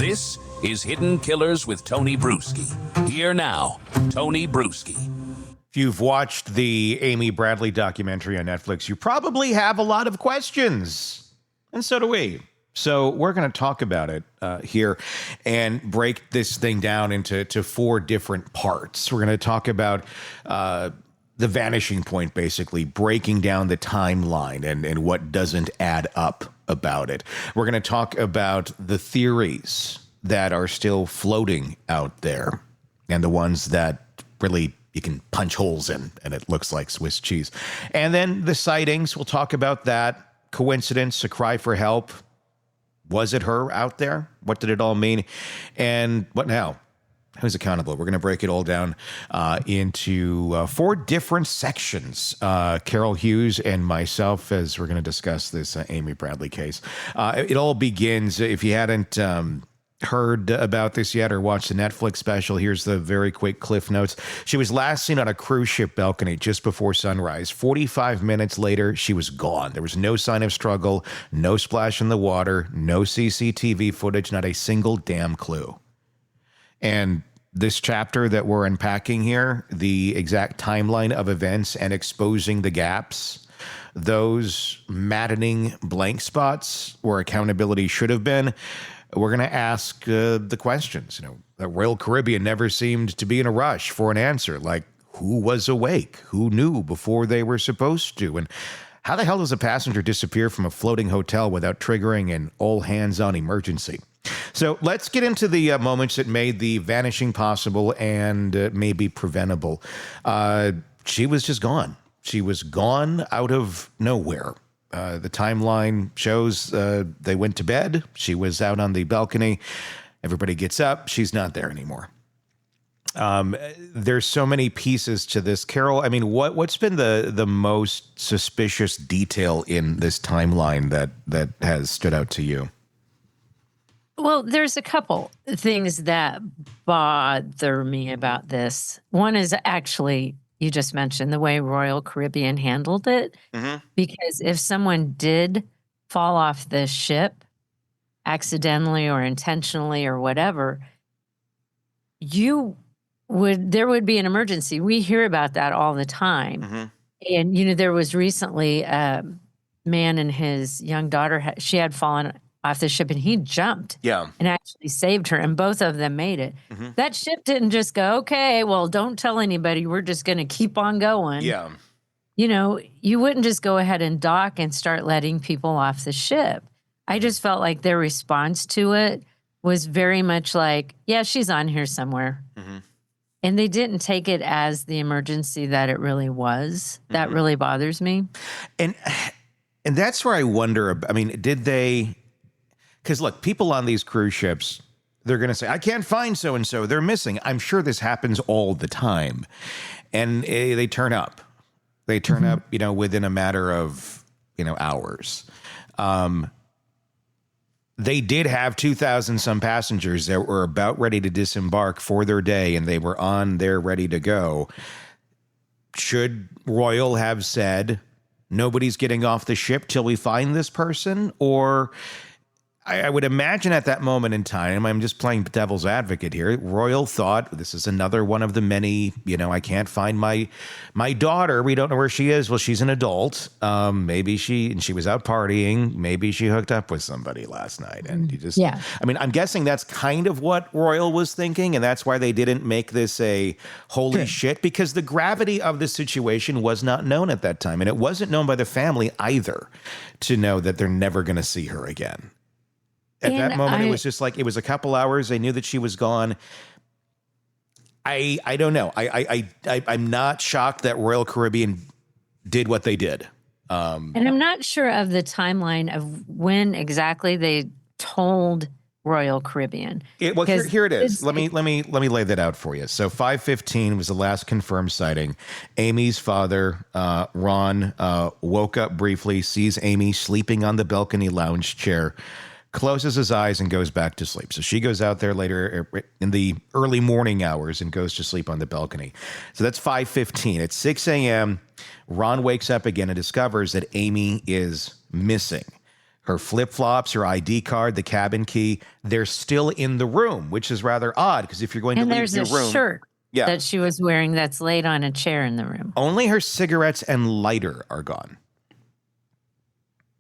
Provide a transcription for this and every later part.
This is Hidden Killers with Tony Brueski. Here now, Tony Brueski. If you've watched the Amy Bradley documentary on Netflix, you probably have a lot of questions. And so do we. So we're going to talk about it here and break this thing down into four different parts. We're going to talk about the vanishing point, basically, breaking down the timeline and what doesn't add up about it. We're going to talk about the theories that are still floating out there and the ones that really you can punch holes in and it looks like Swiss cheese. And then the sightings, we'll talk about that. Coincidence, a cry for help. Was it her out there? What did it all mean? And what now? Who's accountable? We're going to break it all down into four different sections. Carol Hughes and myself, as we're going to discuss this Amy Bradley case. It all begins, if you hadn't heard about this yet or watched the Netflix special, here's the very quick cliff notes. She was last seen on a cruise ship balcony just before sunrise. 45 minutes later, she was gone. There was no sign of struggle, no splash in the water, no CCTV footage, not a single damn clue. And this chapter that we're unpacking here, the exact timeline of events and exposing the gaps, those maddening blank spots where accountability should have been, we're going to ask the questions. You know, the Royal Caribbean never seemed to be in a rush for an answer. Like, who was awake? Who knew before they were supposed to? And how the hell does a passenger disappear from a floating hotel without triggering an all-hands-on emergency? So let's get into the moments that made the vanishing possible and maybe preventable. She was just gone. She was gone out of nowhere. The timeline shows they went to bed. She was out on the balcony. Everybody gets up. She's not there anymore. There's so many pieces to this. Carol, I mean, what's been the most suspicious detail in this timeline that has stood out to you? Well, there's a couple things that bother me about this. One is actually, you just mentioned the way Royal Caribbean handled it. Mm-hmm. Because if someone did fall off the ship accidentally or intentionally or whatever, there would be an emergency. We hear about that all the time. Mm-hmm. And, you know, there was recently a man and his young daughter, she had fallen off the ship and he jumped and actually saved her, and both of them made it. Mm-hmm. That ship didn't just go, okay, well, don't tell anybody, we're just going to keep on going. Yeah. You know, you wouldn't just go ahead and dock and start letting people off the ship. I just felt like their response to it was very much like, yeah, she's on here somewhere. Mm-hmm. And they didn't take it as the emergency that it really was. Mm-hmm. That really bothers me. And that's where I wonder, I mean, did they... Because, look, people on these cruise ships, they're going to say, I can't find so-and-so. They're missing. I'm sure this happens all the time. And they turn up. They turn up, you know, within a matter of, you know, hours. They did have 2,000 some passengers that were about ready to disembark for their day, and they were on there ready to go. Should Royal have said, nobody's getting off the ship till we find this person? Or... I would imagine at that moment in time, I'm just playing devil's advocate here, Royal thought, this is another one of the many, you know, I can't find my daughter. We don't know where she is. Well, she's an adult. Maybe she was out partying. Maybe she hooked up with somebody last night. And you just, I mean, I'm guessing that's kind of what Royal was thinking. And that's why they didn't make this a holy shit, because the gravity of the situation was not known at that time. And it wasn't known by the family either to know that they're never going to see her again. At that moment, it was just like, it was a couple hours. They knew that she was gone. I don't know. I'm not shocked that Royal Caribbean did what they did. And I'm not sure of the timeline of when exactly they told Royal Caribbean. Well, here it is. Let me lay that out for you. So 5:15 was the last confirmed sighting. Amy's father, Ron, woke up briefly, sees Amy sleeping on the balcony lounge chair, closes his eyes and goes back to sleep. So she goes out there later in the early morning hours and goes to sleep on the balcony. So that's 5:15. At 6 a.m., Ron wakes up again and discovers that Amy is missing. Her flip-flops, her ID card, the cabin key, they're still in the room, which is rather odd because if you're going to leave there's your a room, shirt that she was wearing that's laid on a chair in the room. only her cigarettes and lighter are gone.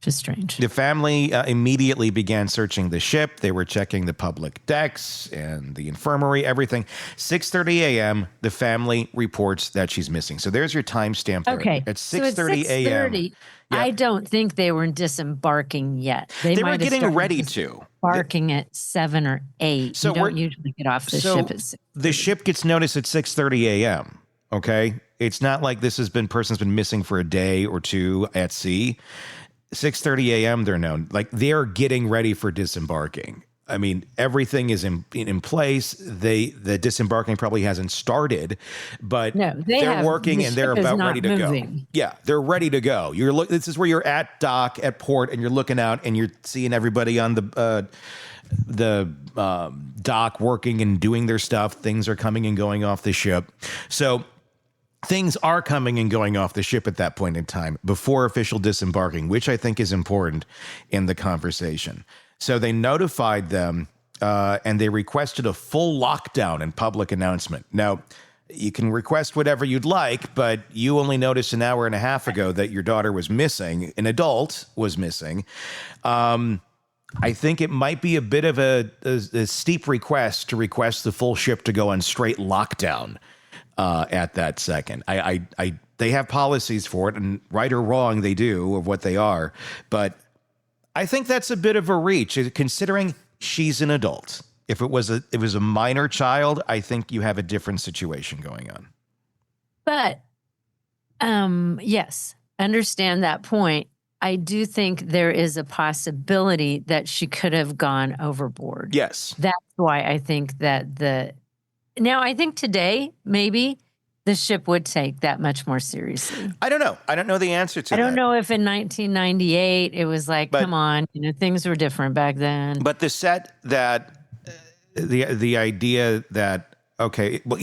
Just strange. The family immediately began searching the ship. They were checking the public decks and the infirmary, everything. 6:30 a.m., the family reports that she's missing. So there's your timestamp there. Okay. At 6:30 a.m. I don't think they were disembarking yet. They were might have getting started ready to. Barking at 7 or 8. So you don't usually get off the ship at 6. The ship gets noticed at 6:30 a.m., okay? It's not like person's been missing for a day or two at sea. 6:30 a.m. they're known. Like they're getting ready for disembarking. I mean, everything is in place. The disembarking probably hasn't started, but they're working and they're about ready to go. Yeah, they're ready to go. This is where you're at dock at port and you're looking out and you're seeing everybody on the dock working and doing their stuff. Things are coming and going off the ship. So things are coming and going off the ship at that point in time before official disembarking, which I think is important in the conversation. So they notified them and they requested a full lockdown and public announcement. Now, you can request whatever you'd like, but you only noticed an hour and a half ago that your daughter was missing, an adult was missing. I think it might be a bit of a steep request to request the full ship to go on straight lockdown. At that second, they have policies for it, and right or wrong, they do of what they are. But I think that's a bit of a reach, considering she's an adult. If it was a minor child, I think you have a different situation going on. But yes, understand that point. I do think there is a possibility that she could have gone overboard. Yes, that's why I think that Now, I think today, maybe, the ship would take that much more seriously. I don't know. I don't know the answer to that. I don't know if in 1998 it was like, come on, things were different back then. But the set that, the idea that, okay, well,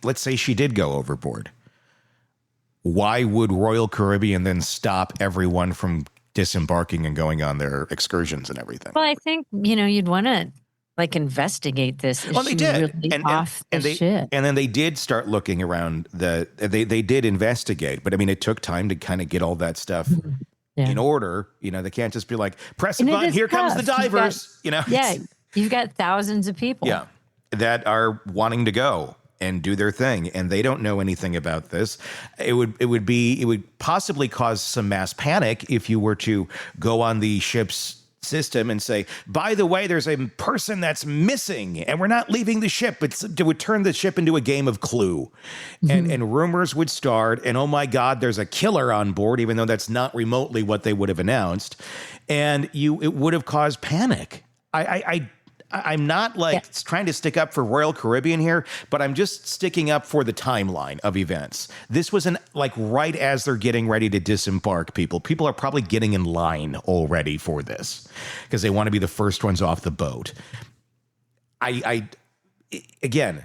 let's say she did go overboard. Why would Royal Caribbean then stop everyone from disembarking and going on their excursions and everything? Well, I think, you'd want to investigate this. Well, they did, really ship? And then they did start looking around. They did investigate, but I mean, it took time to kind of get all that stuff in order. They can't just be like, press a button, here comes the divers. You've got thousands of people. Yeah, that are wanting to go and do their thing, and they don't know anything about this. It would possibly cause some mass panic if you were to go on the ship's system and say, by the way, there's a person that's missing and we're not leaving the ship. It would turn the ship into a game of Clue. And rumors would start, and oh my God, there's a killer on board, even though that's not remotely what they would have announced. And it would have caused panic. I'm not trying to stick up for Royal Caribbean here, but I'm just sticking up for the timeline of events. This was right as they're getting ready to disembark people. People are probably getting in line already for this because they want to be the first ones off the boat. Again,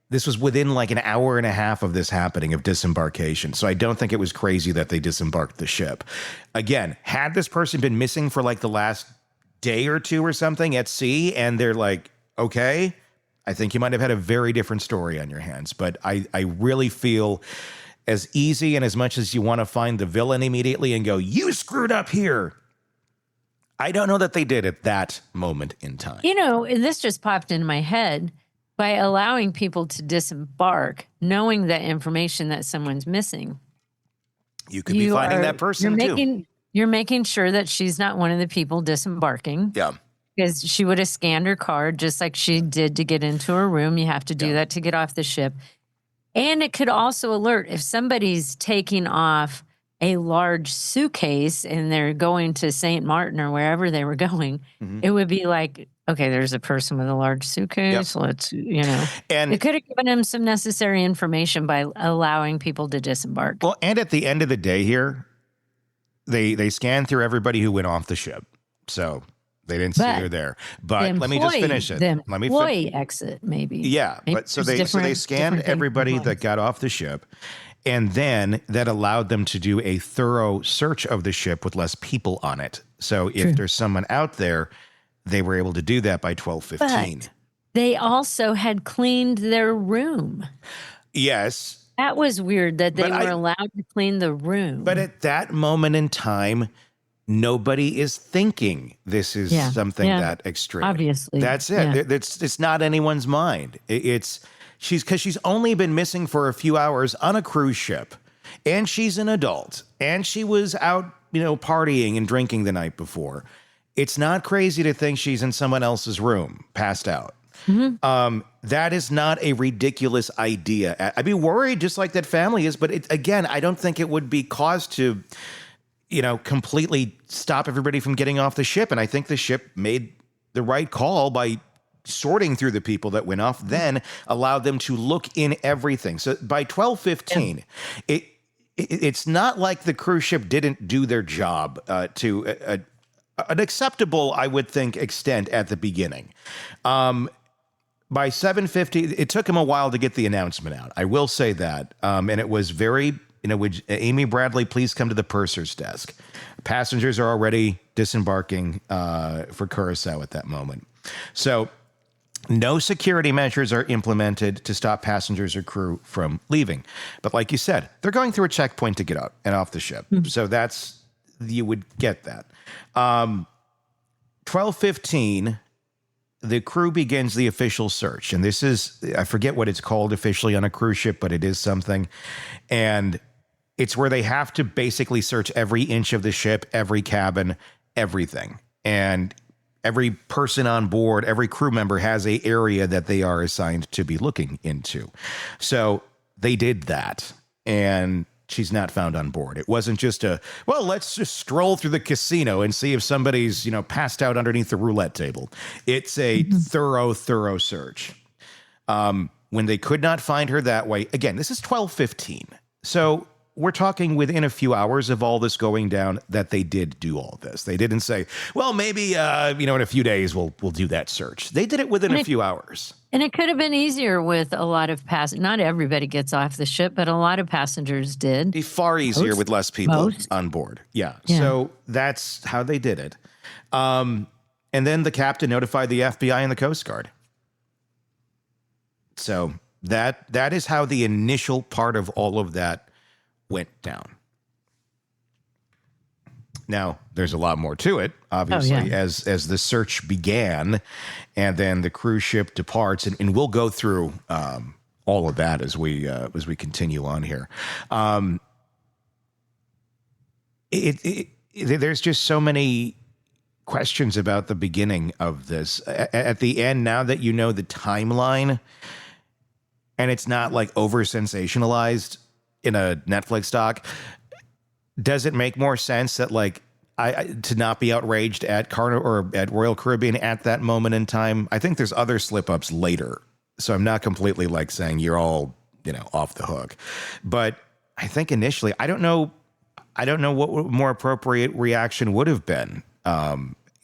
this was within an hour and a half of this happening of disembarkation. So I don't think it was crazy that they disembarked the ship. Again, had this person been missing for the last day or two or something at sea, and they're like, okay, I think you might have had a very different story on your hands. But I really feel as easy and as much as you want to find the villain immediately and go, you screwed up here, I don't know that they did at that moment in time. And this just popped into my head. By allowing people to disembark, knowing that information that someone's missing, you could be finding that person too. You're making sure that she's not one of the people disembarking. Yeah. Because she would have scanned her card just like she did to get into her room. You have to do that to get off the ship. And it could also alert if somebody's taking off a large suitcase and they're going to St. Martin or wherever they were going, it would be like, okay, there's a person with a large suitcase. Let's, and it could have given him some necessary information by allowing people to disembark. Well, and at the end of the day here, they scanned through everybody who went off the ship. So they didn't see her there. But let me just finish it. The employee exit, maybe. Yeah. Maybe but so they scanned everybody that got off the ship. And then that allowed them to do a thorough search of the ship with less people on it. So if there's someone out there, they were able to do that by 12:15. But they also had cleaned their room. Yes. That was weird that they were allowed to clean the room. But at that moment in time, nobody is thinking this is something that extreme. Obviously. That's it. It's not anyone's mind. She's only been missing for a few hours on a cruise ship, and she's an adult, and she was out, partying and drinking the night before. It's not crazy to think she's in someone else's room, passed out. Mm-hmm. That is not a ridiculous idea. I'd be worried just like that family is, but again, I don't think it would be cause to, completely stop everybody from getting off the ship. And I think the ship made the right call by sorting through the people that went off, then allowed them to look in everything. So by 12:15, it's not like the cruise ship didn't do their job to an acceptable, I would think, extent at the beginning. By 7:50, it took him a while to get the announcement out. I will say that. And it was very, would Amy Bradley please come to the purser's desk? Passengers are already disembarking for Curacao at that moment. So no security measures are implemented to stop passengers or crew from leaving. But like you said, they're going through a checkpoint to get out and off the ship. Mm-hmm. So you would get that. 12:15, the crew begins the official search. And this is, I forget what it's called officially on a cruise ship, but it is something. And it's where they have to basically search every inch of the ship, every cabin, everything. And every person on board, every crew member has an area that they are assigned to be looking into. So they did that. And she's not found on board. It wasn't just let's just stroll through the casino and see if somebody's, passed out underneath the roulette table. It's a thorough search. When they could not find her that way, again, this is 12:15. So we're talking within a few hours of all this going down that they did do all this. They didn't say, well, maybe, in a few days we'll do that search. They did it within a few hours. And it could have been easier with a lot of passengers. Not everybody gets off the ship, but a lot of passengers did. It'd be far easier with less people on board. Yeah. So that's how they did it. And then the captain notified the FBI and the Coast Guard. So that is how the initial part of all of that went down. Now, there's a lot more to it, obviously, as the search began, and then the cruise ship departs, and we'll go through all of that as we continue on here. There's just so many questions about the beginning of this. At the end, now that you know the timeline, and it's not like over sensationalized in a Netflix doc, does it make more sense that to not be outraged at Carnival or at Royal Caribbean at that moment in time? I think there's other slip ups later, so I'm not completely saying you're all off the hook. But I think initially, I don't know what more appropriate reaction would have been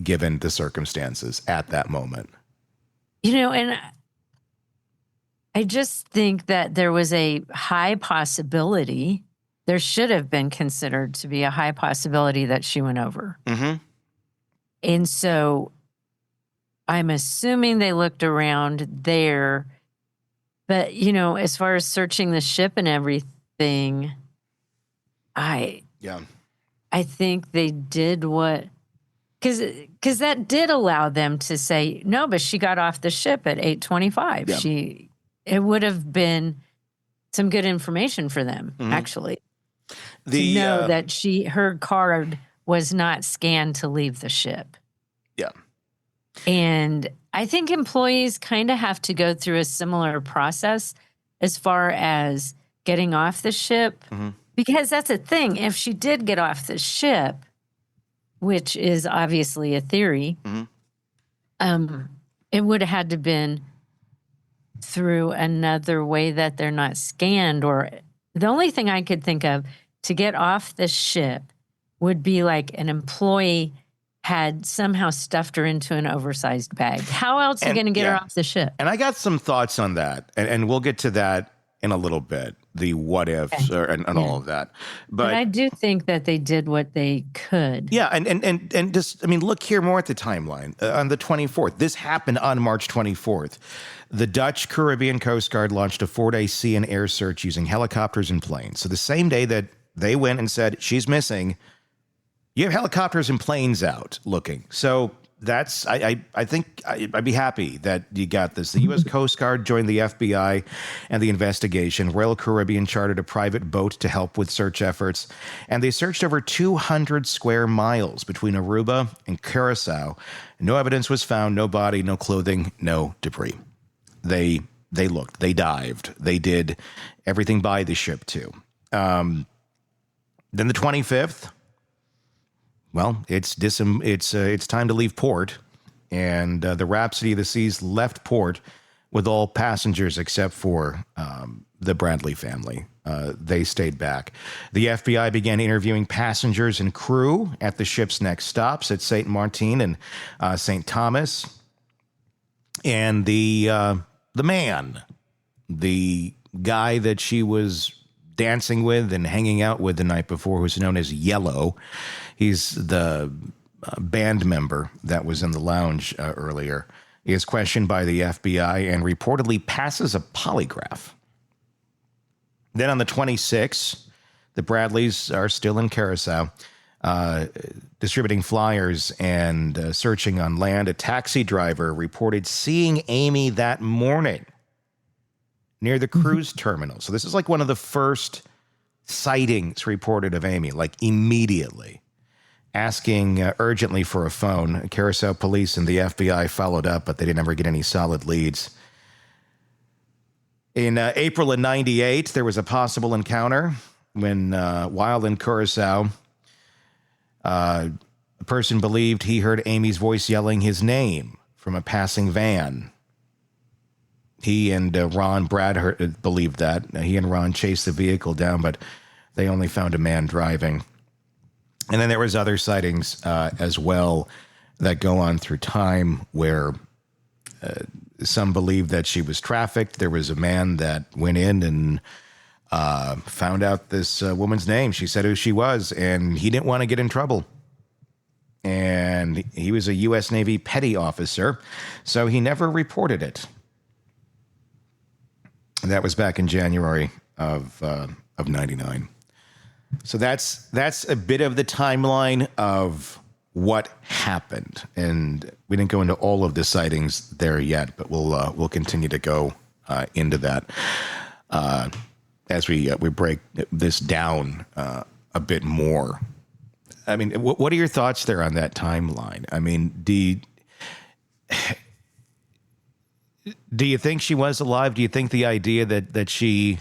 given the circumstances at that moment. And I just think that there was a high possibility. There should have been considered to be a high possibility that she went over. Mm-hmm. And so I'm assuming they looked around there. But, as far as searching the ship and everything, I think they did what, because that did allow them to say, no, but she got off the ship at 8:25. Yeah. It would have been some good information for them, actually. To know that her card was not scanned to leave the ship. Yeah. And I think employees kind of have to go through a similar process as far as getting off the ship. Mm-hmm. Because that's a thing. If she did get off the ship, which is obviously a theory, it would have had to been through another way that they're not scanned. Or the only thing I could think of to get off the ship would be like an employee had somehow stuffed her into an oversized bag. How else are you going to get her off the ship? And I got some thoughts on that, and we'll get to that in a little bit, the what ifs and all of that. But I do think that they did what they could. Yeah, and just, I mean, look here more at the timeline. On the 24th, this happened on March 24th. The Dutch Caribbean Coast Guard launched a 4-day sea and air search using helicopters and planes. So the same day that they went and said, she's missing, you have helicopters and planes out looking. So that's, I think I'd be happy that you got this. The U.S. Coast Guard joined the FBI and the investigation. Royal Caribbean chartered a private boat to help with search efforts. And they searched over 200 square miles between Aruba and Curacao. No evidence was found, no body, no clothing, no debris. They looked, they dived, they did everything by the ship too. Then the 25th, well, it's time to leave port, and the Rhapsody of the Seas left port with all passengers except for the Bradley family. They stayed back. The FBI began interviewing passengers and crew at the ship's next stops at St. Martin and St. Thomas. And the man, the guy that she was dancing with and hanging out with the night before, who's known as Yellow. He's the band member that was in the lounge earlier. He is questioned by the FBI and reportedly passes a polygraph. Then on the 26th, the Bradleys are still in Curacao, distributing flyers and searching on land. A taxi driver reported seeing Amy that morning near the cruise terminal. So this is like one of the first sightings reported of Amy, like immediately. Asking urgently for a phone. Curacao police and the FBI followed up, but they didn't ever get any solid leads. In April of 98, there was a possible encounter when, while in Curacao, a person believed he heard Amy's voice yelling his name from a passing van. He and Ron Brad believed that. He and Ron chased the vehicle down, but they only found a man driving. And then there was other sightings as well that go on through time where some believe that she was trafficked. There was a man that went in and found out this woman's name. She said who she was, and he didn't want to get in trouble. And he was a U.S. Navy petty officer, so he never reported it. And that was back in January of 99. So that's a bit of the timeline of what happened, and we didn't go into all of the sightings there yet, but we'll continue to go into that as we break this down a bit more. I mean, what are your thoughts there on that timeline? I mean, do you think she was alive? Do you think the idea that she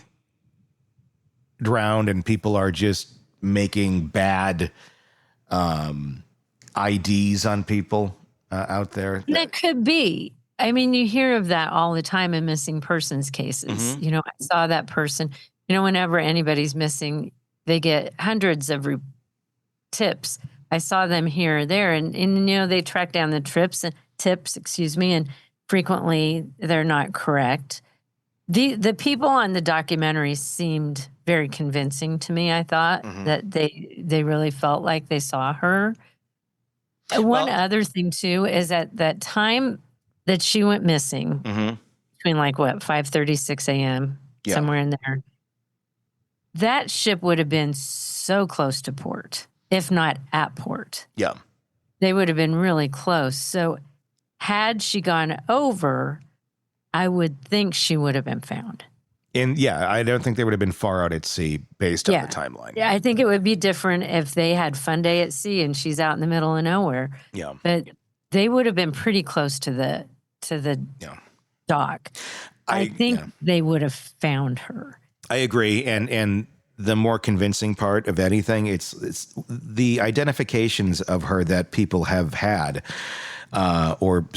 drowned and people are just making bad IDs on people out there? That could be. I mean, you hear of that all the time in missing persons cases. Mm-hmm. You know, I saw that person. You know, whenever anybody's missing, they get hundreds of tips. I saw them here or there, and you know, they track down the tips, and frequently they're not correct. The people on the documentary seemed very convincing to me. I thought that they really felt like they saw her. One other thing too is at that time that she went missing, between like 5:30, 6 a.m., somewhere in there. That ship would have been so close to port, if not at port. Yeah, they would have been really close. So had she gone over, I would think she would have been found. And I don't think they would have been far out at sea based on the timeline. Yeah, I think it would be different if they had Fun Day at Sea and she's out in the middle of nowhere. Yeah. But they would have been pretty close to the dock. I think they would have found her. I agree. And the more convincing part of anything, it's the identifications of her that people have had or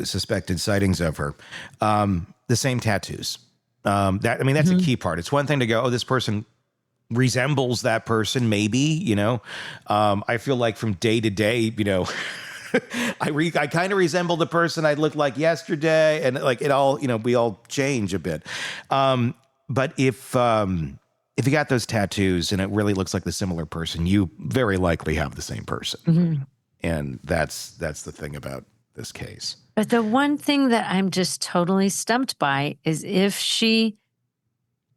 suspected sightings of her. The same tattoos. That's a key part. It's one thing to go, oh, this person resembles that person, maybe, I feel like from day to day, I kind of resemble the person I looked like yesterday, and like it all, we all change a bit. But if you got those tattoos and it really looks like the similar person, you very likely have the same person. Mm-hmm. And that's the thing about this case. But the one thing that I'm just totally stumped by is if she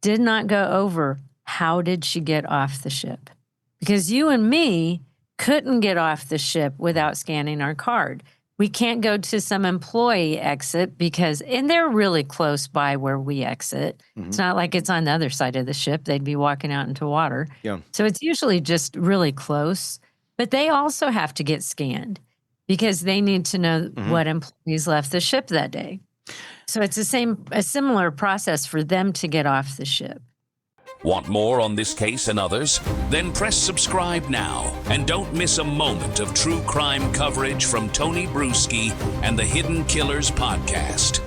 did not go over, how did she get off the ship? Because you and me couldn't get off the ship without scanning our card. We can't go to some employee exit and they're really close by where we exit. Mm-hmm. It's not like it's on the other side of the ship. They'd be walking out into water. Yeah. So it's usually just really close. But they also have to get scanned because they need to know what employees left the ship that day. So it's a similar process for them to get off the ship. Want more on this case and others? Then press subscribe now and don't miss a moment of true crime coverage from Tony Brueski and the Hidden Killers podcast.